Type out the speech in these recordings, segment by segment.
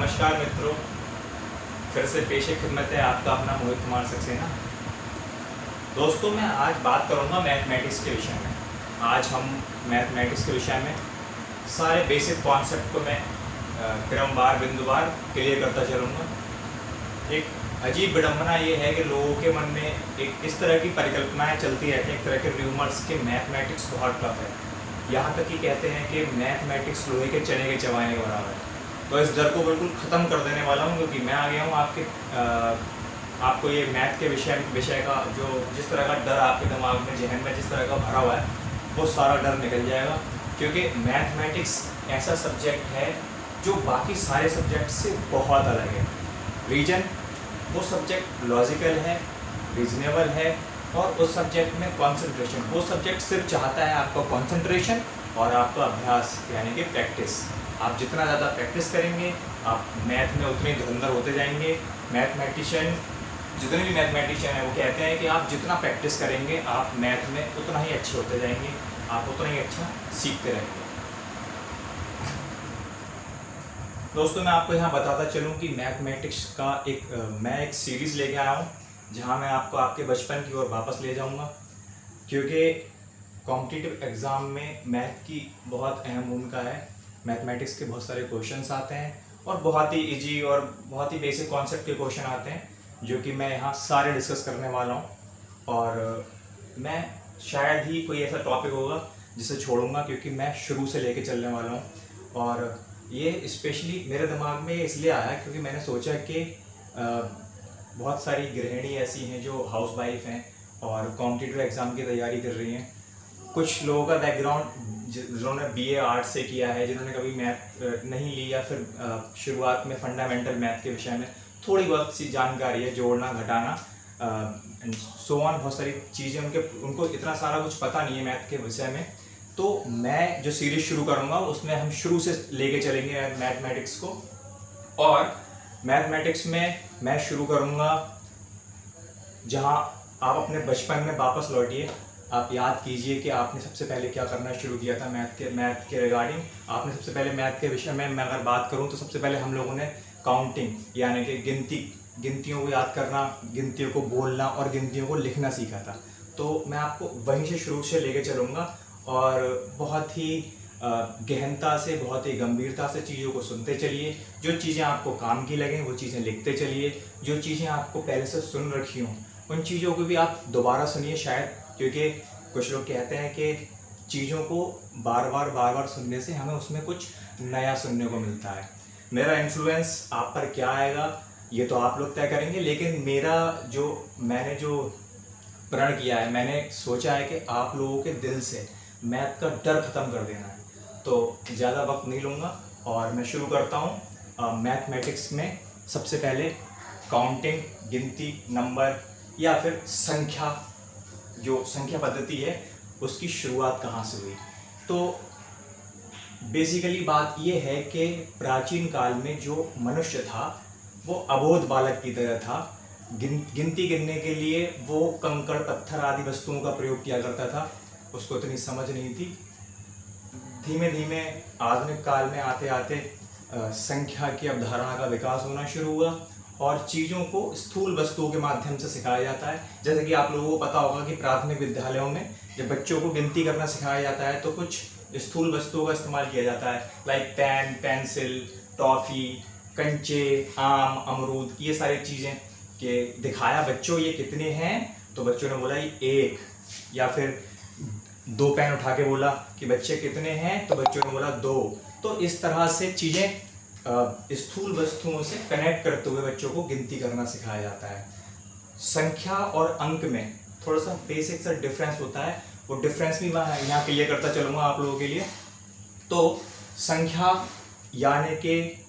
नमस्कार मित्रों, फिर से पेश खिदमत है आपका अपना मोहित कुमार सक्सेना। दोस्तों, मैं आज बात करूंगा मैथमेटिक्स के विषय में। आज हम मैथमेटिक्स के विषय में सारे बेसिक कॉन्सेप्ट को मैं क्रमवार बिंदुवार क्लियर करता चलूँगा। एक अजीब विडम्बना ये है कि लोगों के मन में एक इस तरह की परिकल्पनाएं चलती रहती हैं, एक तरह के र्यूमर्स के मैथमेटिक्स बहुत टफ है। यहाँ तक कि कहते हैं कि मैथमेटिक्स लोहे के चने के चबाने के बराबर है। तो इस डर को बिल्कुल ख़त्म कर देने वाला हूँ, क्योंकि मैं आ गया हूँ आपको ये मैथ के विषय का जो जिस तरह का डर आपके दिमाग में जहन में जिस तरह का भरा हुआ है वो सारा डर निकल जाएगा। क्योंकि मैथमेटिक्स ऐसा सब्जेक्ट है जो बाकी सारे सब्जेक्ट से बहुत अलग है। रीजन, वो सब्जेक्ट लॉजिकल है, रीजनेबल है, और उस सब्जेक्ट में कंसंट्रेशन, वो सब्जेक्ट सिर्फ चाहता है आपका कंसंट्रेशन और आपका अभ्यास यानी कि प्रैक्टिस। आप जितना ज़्यादा प्रैक्टिस करेंगे आप मैथ में उतने धुरंधर होते जाएंगे। जितने भी मैथमेटिशियन हैं वो कहते हैं कि आप जितना प्रैक्टिस करेंगे आप मैथ में उतना ही अच्छे होते जाएंगे, आप उतना ही अच्छा सीखते रहेंगे। दोस्तों, मैं आपको यहाँ बताता चलूँ कि मैथमेटिक्स का मैं एक सीरीज़ लेके आया हूँ, जहाँ मैं आपको आपके बचपन की ओर वापस ले जाऊँगा। क्योंकि कॉम्पिटिटिव एग्ज़ाम में मैथ की बहुत अहम भूमिका है। मैथमेटिक्स के बहुत सारे क्वेश्चंस आते हैं और बहुत ही इजी और बहुत ही बेसिक कॉन्सेप्ट के क्वेश्चन आते हैं, जो कि मैं यहाँ सारे डिस्कस करने वाला हूँ। और मैं शायद ही कोई ऐसा टॉपिक होगा जिसे छोड़ूंगा, क्योंकि मैं शुरू से लेके चलने वाला हूँ। और ये स्पेशली मेरे दिमाग में इसलिए आया क्योंकि मैंने सोचा कि बहुत सारी गृहिणी ऐसी हैं जो हाउस वाइफ हैं और कॉम्पिटिटिव एग्ज़ाम की तैयारी कर रही हैं। कुछ लोगों का बैकग्राउंड जिन्होंने बीए आर्ट्स से किया है, जिन्होंने कभी मैथ नहीं ली, या फिर शुरुआत में फंडामेंटल मैथ के विषय में थोड़ी बहुत सी जानकारी है, जोड़ना घटाना सो ऑन, बहुत सारी चीज़ें उनको इतना सारा कुछ पता नहीं है मैथ के विषय में। तो मैं जो सीरीज़ शुरू करूँगा उसमें हम शुरू से लेके चलेंगे मैथमेटिक्स को। और मैथमेटिक्स में मैं शुरू करूँगा जहाँ आप अपने बचपन में वापस लौटिए। आप याद कीजिए कि आपने सबसे पहले क्या करना शुरू किया था मैथ के रिगार्डिंग। आपने सबसे पहले मैथ के विषय में मैं अगर बात करूं तो सबसे पहले हम लोगों ने काउंटिंग यानी कि गिनतियों को याद करना, गिनतियों को बोलना और गिनतियों को लिखना सीखा था। तो मैं आपको वहीं से शुरू से लेके चलूँगा और बहुत ही गहनता से, बहुत ही गंभीरता से चीज़ों को सुनते चलिए। जो चीज़ें आपको काम की लगें वो चीज़ें लिखते चलिए। जो चीज़ें आपको पहले से सुन रखी हों उन चीज़ों को भी आप दोबारा सुनिए शायद, क्योंकि कुछ लोग कहते हैं कि चीज़ों को बार बार सुनने से हमें उसमें कुछ नया सुनने को मिलता है। मेरा इन्फ्लुएंस आप पर क्या आएगा ये तो आप लोग तय करेंगे, लेकिन मैंने जो प्रण किया है, मैंने सोचा है कि आप लोगों के दिल से मैथ का डर ख़त्म कर देना है। तो ज़्यादा वक्त नहीं लूँगा और मैं शुरू करता हूँ मैथमेटिक्स में। सबसे पहले काउंटिंग, गिनती, नंबर या फिर संख्या, जो संख्या पद्धति है उसकी शुरुआत कहाँ से हुई। तो बेसिकली बात ये है कि प्राचीन काल में जो मनुष्य था वो अबोध बालक की तरह था। गिनती गिनने के लिए वो कंकड़ पत्थर आदि वस्तुओं का प्रयोग किया करता था, उसको इतनी समझ नहीं थी। धीमे धीमे आधुनिक काल में आते आते संख्या की अवधारणा का विकास होना शुरू हुआ और चीज़ों को स्थूल वस्तुओं के माध्यम से सिखाया जाता है। जैसे कि आप लोगों को पता होगा कि प्राथमिक विद्यालयों में जब बच्चों को गिनती करना सिखाया जाता है तो कुछ स्थूल वस्तुओं का इस्तेमाल किया जाता है, लाइक पेन, पेंसिल, टॉफ़ी, कंचे, आम, अमरूद, ये सारी चीज़ें कि दिखाया बच्चों ये कितने हैं, तो बच्चों ने बोला ये एक, या फिर 2 पेन उठा के बोला कि बच्चे कितने हैं, तो बच्चों ने बोला 2। तो इस तरह से चीज़ें स्थूल वस्तुओं से कनेक्ट करते हुए बच्चों को गिनती करना सिखाया जाता है। संख्या और अंक में थोड़ा सा बेसिक सा डिफरेंस होता है, वो डिफरेंस भी मैं यहाँ क्लियर करता चलूँगा आप लोगों के लिए। तो संख्या यानी कि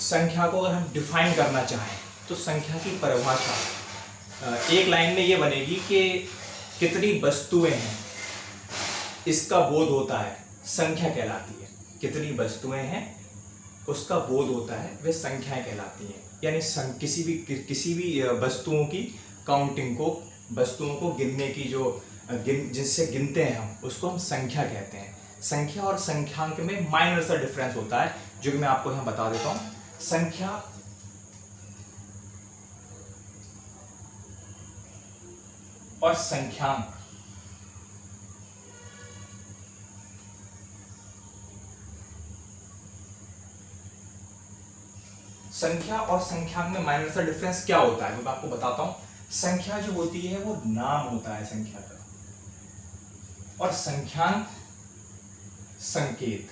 संख्या को अगर हम डिफाइन करना चाहें तो संख्या की परिभाषा एक लाइन में ये बनेगी कि कितनी वस्तुएं हैं इसका बोध होता है, संख्या कहलाती है। कितनी वस्तुएं हैं उसका बोध होता है, वे संख्याएं कहलाती हैं। यानी किसी भी वस्तुओं की काउंटिंग को, वस्तुओं को गिनने की जिससे गिनते हैं हम, उसको हम संख्या कहते हैं। संख्या और संख्यांक में माइनर सा डिफरेंस होता है, जो कि मैं आपको यहां बता देता हूं। संख्या और संख्यांक। संख्या और संख्यांक में माइनर सा डिफरेंस क्या होता है, मैं आपको बताता हूं। संख्या जो होती है वो नाम होता है संख्या का, और संख्यांक संकेत।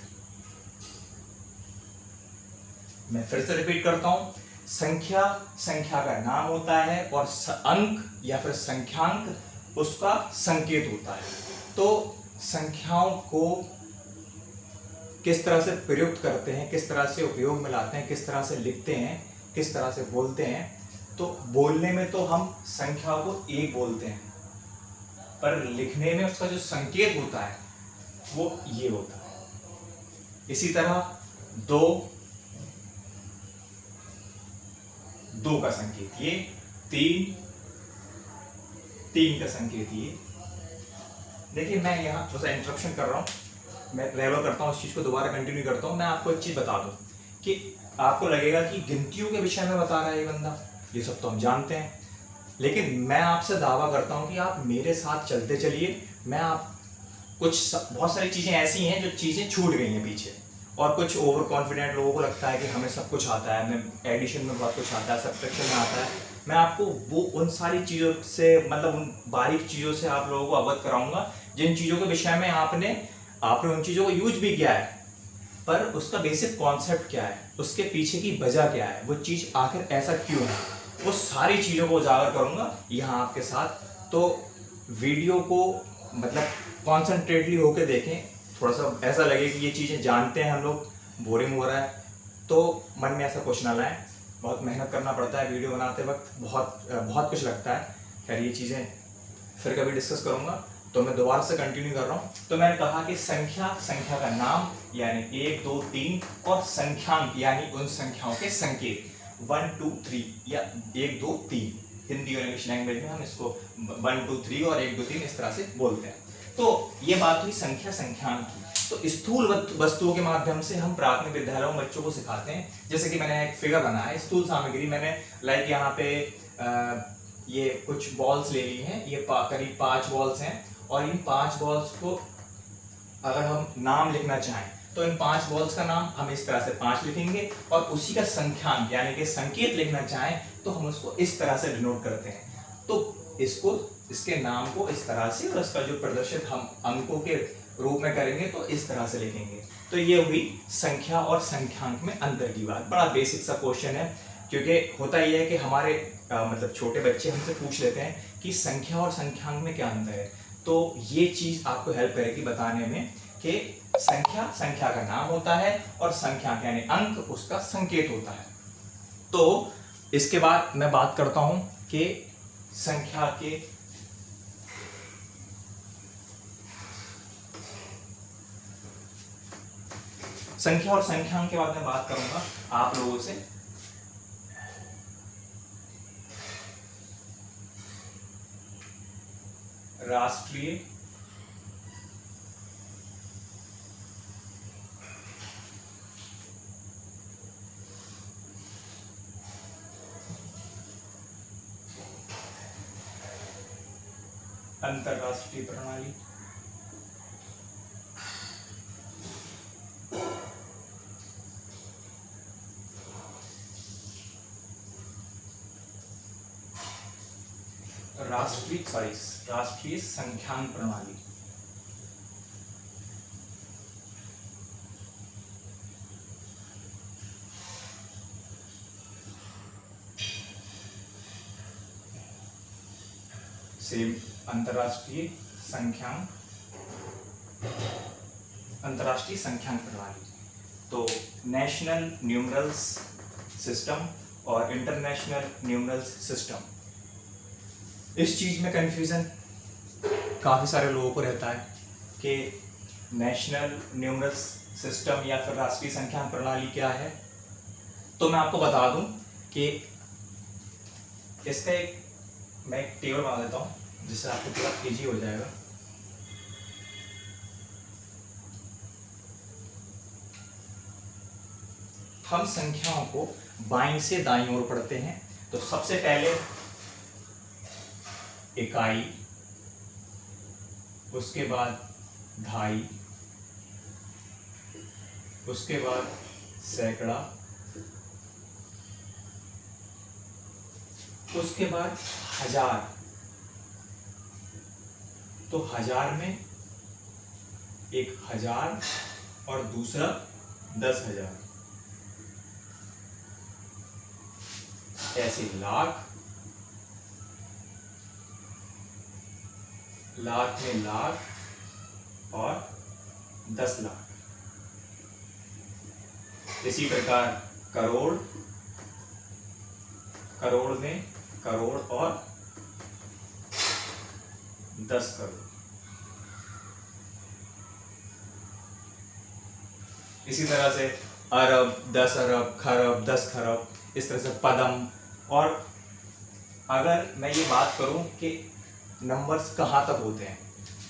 मैं फिर से रिपीट करता हूं, संख्या संख्या का नाम होता है और अंक या फिर संख्यांक उसका संकेत होता है। तो संख्याओं को किस तरह से प्रयुक्त करते हैं, किस तरह से उपयोग में लाते हैं, किस तरह से लिखते हैं, किस तरह से बोलते हैं। तो बोलने में तो हम संख्या को एक बोलते हैं, पर लिखने में उसका जो संकेत होता है वो ये होता है। इसी तरह दो का संकेत ये, तीन का संकेत ये। देखिए मैं यहाँ थोड़ा सा इंटरप्शन कर रहा हूँ, मैं रेफर करता हूँ, इस चीज को दोबारा कंटिन्यू करता हूँ। मैं आपको एक चीज बता दूं कि आपको लगेगा कि गिनतियों के विषय में बता रहा है ये बंदा, ये सब तो हम जानते हैं, लेकिन मैं आपसे दावा करता हूं कि आप मेरे साथ चलते चलिए। मैं आप बहुत सारी चीजें ऐसी हैं जो चीजें छूट गई हैं पीछे, और कुछ ओवर कॉन्फिडेंट लोगों को लगता है कि हमें सब कुछ आता है, हमें एडिशन में बहुत कुछ आता है, सब्ट्रैक्शन में आता है। मैं आपको वो उन सारी चीज़ों से, मतलब उन बारीक चीज़ों से आप लोगों को अवगत कराऊंगा जिन चीज़ों के विषय में आपने उन चीज़ों को यूज भी किया है, पर उसका बेसिक कॉन्सेप्ट क्या है, उसके पीछे की वजह क्या है, वो चीज़ आखिर ऐसा क्यों है, वो सारी चीज़ों को उजागर करूंगा यहाँ आपके साथ। तो वीडियो को मतलब कॉन्सेंट्रेटली होकर देखें, थोड़ा सा ऐसा लगे कि ये चीज़ें जानते हैं हम लोग, बोरिंग हो रहा है तो मन में ऐसा कुछ ना लाएं। बहुत मेहनत करना पड़ता है वीडियो बनाते वक्त, बहुत कुछ लगता है। खैर ये चीज़ें फिर कभी डिस्कस करूँगा, तो मैं दोबारा से कंटिन्यू कर रहा हूँ। तो मैंने कहा कि संख्या का नाम यानी 1 2 3, और संख्यांक यानी उन संख्याओं के संकेत 1 2 3 या 1 2 3। हिंदी और इंग्लिश लैंग्वेज में हम इसको 1 2 3 और 1 2 3 इस तरह से बोलते हैं। तो ये बात हुई संख्या संख्यांक की। तो स्थूल वस्तुओं के माध्यम से हम प्राथमिक विद्यालयों में बच्चों को सिखाते हैं। जैसे कि मैंने एक फिगर बनाया है, स्थूल सामग्री मैंने लाइक यहाँ पे ये कुछ बॉल्स ले ली हैं, ये करीब 5 बॉल्स हैं, और इन 5 बॉल्स को अगर हम नाम लिखना चाहें तो इन 5 बॉल्स का नाम हम इस तरह से 5 लिखेंगे, और उसी का संख्यांक यानी कि संकेत लिखना चाहें तो हम उसको इस तरह से डिनोट करते हैं। तो इसके नाम को इस तरह से, और इसका जो प्रदर्शित हम अंकों के रूप में करेंगे तो इस तरह से लिखेंगे। तो ये हुई संख्या और संख्यांक में अंतर की बात। बड़ा बेसिक सा क्वेश्चन है, क्योंकि होता यह है कि हमारे मतलब छोटे बच्चे हमसे पूछ लेते हैं कि संख्या और संख्यांक में क्या अंतर है। तो ये चीज आपको हेल्प करेगी बताने में कि संख्या का नाम होता है और संख्यांक यानी अंक उसका संकेत होता है। तो इसके बाद मैं बात करता हूं कि संख्या और संख्यांक के बाद मैं बात करूंगा आप लोगों से राष्ट्रीय अंतरराष्ट्रीय प्रणाली। राष्ट्रीय संख्यांक प्रणाली। सेम अंतरराष्ट्रीय संख्यांक प्रणाली। तो नेशनल न्यूमरल्स सिस्टम और इंटरनेशनल न्यूमरल्स सिस्टम, इस चीज में कंफ्यूजन काफी सारे लोगों को रहता है कि नेशनल न्यूमरल्स सिस्टम या फिर राष्ट्रीय संख्यांक प्रणाली क्या है। तो मैं आपको बता दूं कि इसका मैं एक टेबल बना देता हूं जिससे आपको पूरा इजी हो जाएगा। हम संख्याओं को बाईं से दाईं ओर पढ़ते हैं। तो सबसे पहले इकाई, उसके बाद ढाई, उसके बाद सैकड़ा, उसके बाद हजार। तो हजार में एक हजार और दूसरा 10,000, ऐसे लाख, लाख में लाख और 10 लाख। इसी प्रकार करोड़, करोड़ में करोड़ और 10 करोड़। इसी तरह से अरब, 10 अरब, खरब, 10 खरब, इस तरह से पदम। और अगर मैं ये बात करूं कि नंबर्स कहाँ तक होते हैं,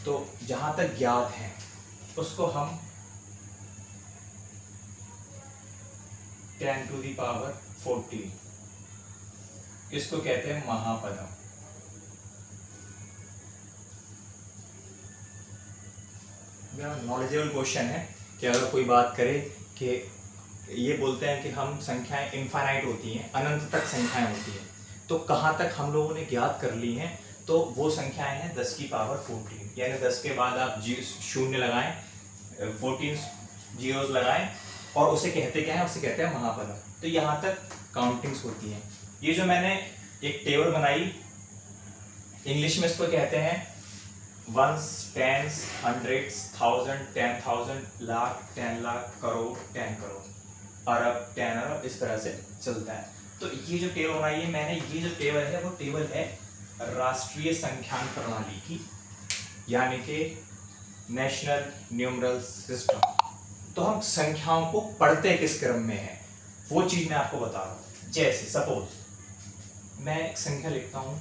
तो जहाँ तक ज्ञात हैं उसको हम 10 to the power 14, इसको कहते हैं महापदम। मेरा नॉलेजेबल क्वेश्चन है कि अगर कोई बात करे कि ये बोलते हैं कि हम संख्याएं इनफाइनाइट होती हैं, अनंत तक संख्याएं होती हैं, तो कहाँ तक हम लोगों ने ज्ञात कर ली हैं, तो वो संख्याएं हैं 10 की पावर 14, यानी 10 के बाद आप शून्य लगाएं, 14 जीरोस लगाएं, और उसे कहते क्या है, उसे कहते हैं महापदम। तो यहाँ तक काउंटिंग्स होती हैं। ये जो मैंने एक टेबल बनाई, इंग्लिश में इसको कहते हैं ones, tens, hundreds, 1000, 10,000, lakh, 10 lakh, crore, 10 crore, अरब, 10 अरब, इस तरह से चलता है। तो ये जो टेबल बनाई है मैंने, ये जो टेबल है वो टेबल है राष्ट्रीय संख्यान प्रणाली की, यानी कि नेशनल न्यूमरल सिस्टम। तो हम संख्याओं को पढ़ते किस क्रम में है, वो चीज मैं आपको बता रहा हूं। जैसे सपोज मैं एक संख्या लिखता हूं,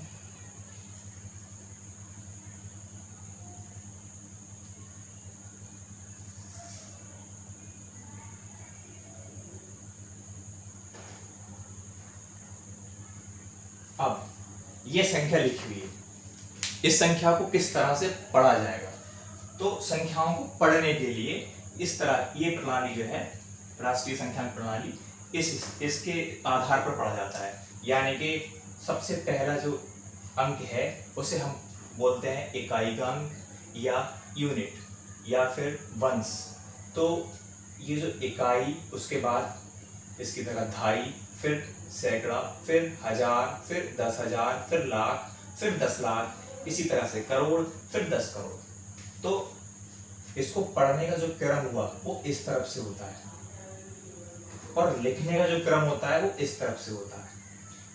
अब ये संख्या लिखी हुई है, इस संख्या को किस तरह से पढ़ा जाएगा। तो संख्याओं को पढ़ने के लिए इस तरह ये प्रणाली जो है राष्ट्रीय संख्यान प्रणाली, इसके आधार पर पढ़ा जाता है। यानी कि सबसे पहला जो अंक है उसे हम बोलते हैं इकाई का अंक या यूनिट या फिर वंश। तो ये जो इकाई, उसके बाद इसकी तरह ढाई, फिर सैकड़ा, फिर हजार, फिर 10,000, फिर लाख, फिर 10 लाख, इसी तरह से करोड़, फिर 10 करोड़। तो इसको पढ़ने का जो क्रम हुआ वो इस तरफ से होता है, और लिखने का जो क्रम होता है वो इस तरफ से होता है।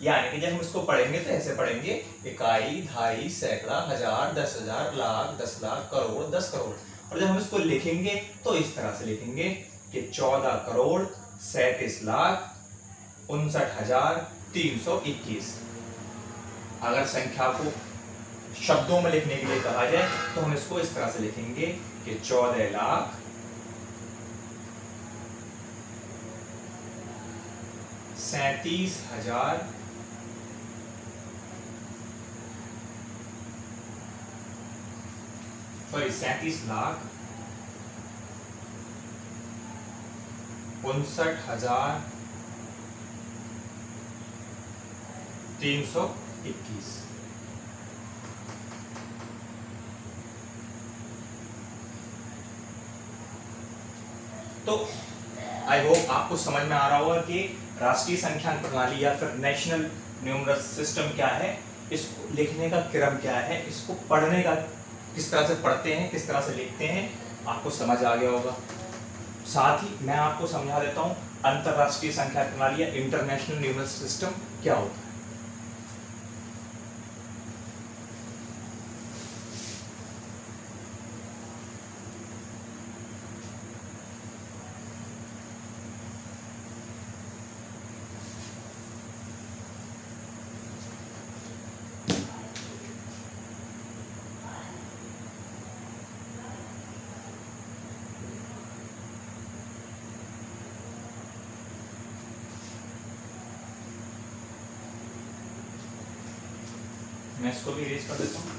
यानी कि जब हम इसको पढ़ेंगे तो ऐसे पढ़ेंगे इकाई, ढाई, सैकड़ा, हजार, 10,000, लाख, 10 लाख, करोड़, 10 करोड़। और जब हम इसको लिखेंगे तो इस तरह से लिखेंगे कि 14 करोड़ 37 लाख 59,321। अगर संख्या को शब्दों में लिखने के लिए कहा जाए तो हम इसको इस तरह से लिखेंगे कि 14 लाख 37,000 37 लाख 59,321। तो आई होप आपको समझ में आ रहा होगा कि राष्ट्रीय संख्यान प्रणाली या फिर नेशनल न्यूमरल सिस्टम क्या है, इसको लिखने का क्रम क्या है, इसको पढ़ने का किस तरह से पढ़ते हैं, किस तरह से लिखते हैं, आपको समझ आ गया होगा। साथ ही मैं आपको समझा देता हूँ अंतरराष्ट्रीय संख्या प्रणाली या इंटरनेशनल न्यूमरल सिस्टम क्या होता है। मैं इसको भी इरेज कर देता हूँ।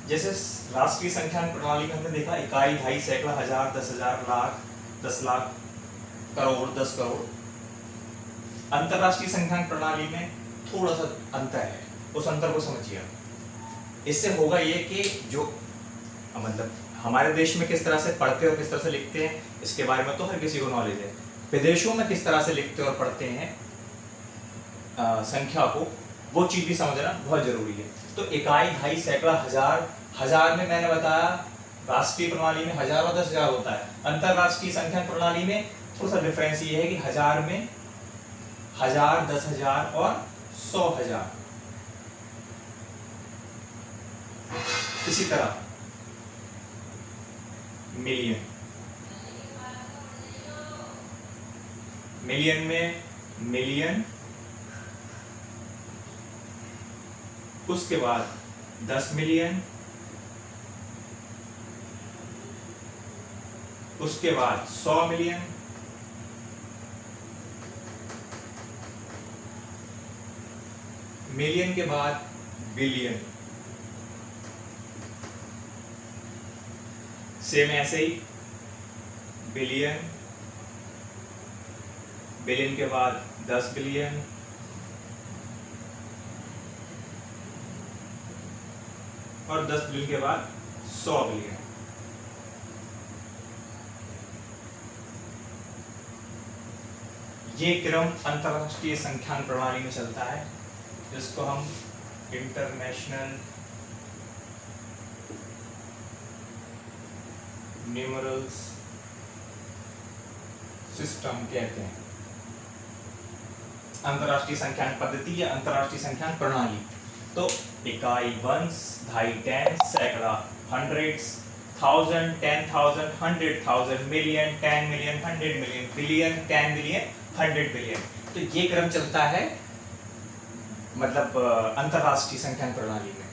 जैसे राष्ट्रीय संख्यान प्रणाली में हमने देखा इकाई, ढाई, सैकड़ा, हजार, 10,000, लाख, 10 लाख, करोड़, 10 करोड़। अंतरराष्ट्रीय संख्यान प्रणाली में थोड़ा सा अंतर है, उस अंतर को समझिए। इससे होगा ये कि जो मतलब हमारे देश में किस तरह से पढ़ते और किस तरह से लिखते हैं इसके बारे में तो हर किसी को नॉलेज है। विदेशों में किस तरह से लिखते और पढ़ते हैं संख्या को, वो चीज भी समझना बहुत जरूरी है। तो इकाई, ढाई, सैकड़ा, हजार, हजार में मैंने बताया राष्ट्रीय प्रणाली में 1000 और 10,000 होता है। अंतरराष्ट्रीय संख्या प्रणाली में थोड़ा सा डिफरेंस ये है कि 1000 में 1000, 10,000 और 100,000। इसी तरह मिलियन, मिलियन में मिलियन, उसके बाद 10 मिलियन, उसके बाद 100 मिलियन, मिलियन के बाद बिलियन, सेम ऐसे ही बिलियन, बिलियन के बाद 10 बिलियन, और 10 बिलियन के बाद 100 बिलियन। ये क्रम अंतरराष्ट्रीय संख्यान प्रणाली में चलता है, जिसको हम इंटरनेशनल न्यूमरल्स सिस्टम कहते हैं। अंतरराष्ट्रीय संख्यान पद्धति या अंतरराष्ट्रीय संख्यान प्रणाली। तो इकाई, वंस, ढाई, 10, सैकड़ा, hundreds, 1000, 10,000, 100,000, million, 10 million, 100 million, billion, 10 billion, 100 billion. तो ये क्रम चलता है मतलब अंतरराष्ट्रीय संख्यान प्रणाली में।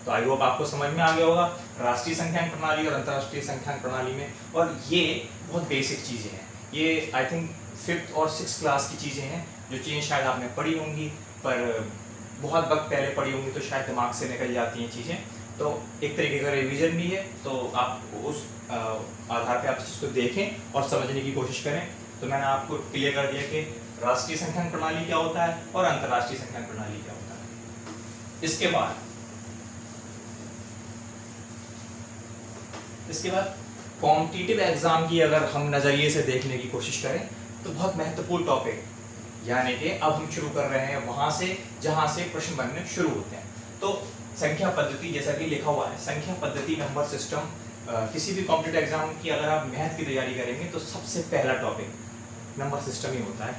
तो आई होप आपको समझ में आ गया होगा राष्ट्रीय संख्यान प्रणाली और अंतरराष्ट्रीय संख्यान प्रणाली में। और ये बहुत बेसिक चीजें हैं, ये आई थिंक 5th और 6th क्लास की चीजें हैं, जो चीजें शायद आपने पढ़ी होंगी पर बहुत वक्त पहले पढ़ी होंगी तो शायद दिमाग से निकल जाती हैं चीजें। तो एक तरीके का रिवीजन भी है, तो आप उस आधार पे आप चीज को देखें और समझने की कोशिश करें। तो मैंने आपको क्लियर कर दिया कि राष्ट्रीय संख्यान प्रणाली क्या होता है और अंतरराष्ट्रीय संख्यान प्रणाली क्या होता है। इसके बाद कॉम्पिटिटिव एग्जाम की अगर हम नजरिए से देखने की कोशिश करें तो बहुत महत्वपूर्ण टॉपिक, यानी कि अब हम शुरू कर रहे हैं वहां से जहां से प्रश्न बनने शुरू होते हैं। तो संख्या पद्धति, जैसा कि लिखा हुआ है संख्या पद्धति, नंबर सिस्टम। किसी भी कॉम्पिटिटिव एग्जाम की अगर आप मैथ की तैयारी करेंगे तो सबसे पहला टॉपिक नंबर सिस्टम ही होता है।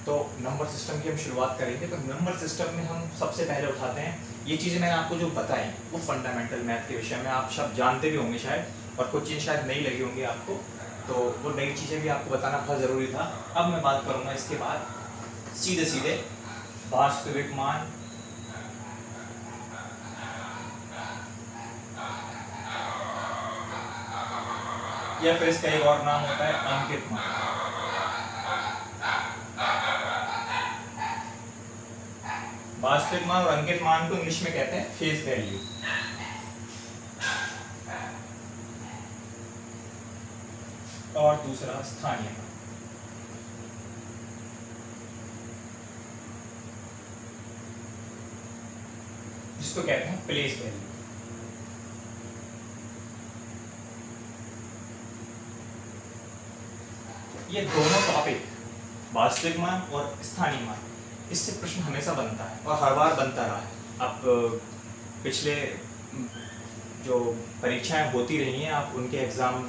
तो नंबर सिस्टम की हम शुरुआत करेंगे। तो नंबर सिस्टम में हम सबसे पहले उठाते हैं ये चीज़ें मैंने आपको जो बताई वो फंडामेंटल मैथ के विषय में आप सब जानते भी होंगे शायद, और कुछ चीज़ें शायद नई लगी होंगी आपको, तो वो नई चीज़ें भी आपको बताना बहुत ज़रूरी था। अब मैं बात करूँगा इसके बाद सीधे सीधे वास्तविक मान, या फिर इसका एक और नाम होता है अंकित मान। वास्तविक मान और अंकित मान को इंग्लिश में कहते हैं फेस वैल्यू। और दूसरा स्थानीय मान। जिसको कहते हैं प्लेस वैल्यू। ये दोनों टॉपिक वास्तविक मान और स्थानीय मान, इससे प्रश्न हमेशा बनता है और हर बार बनता रहा है। अब पिछले जो परीक्षाएं होती रही हैं आप उनके एग्जाम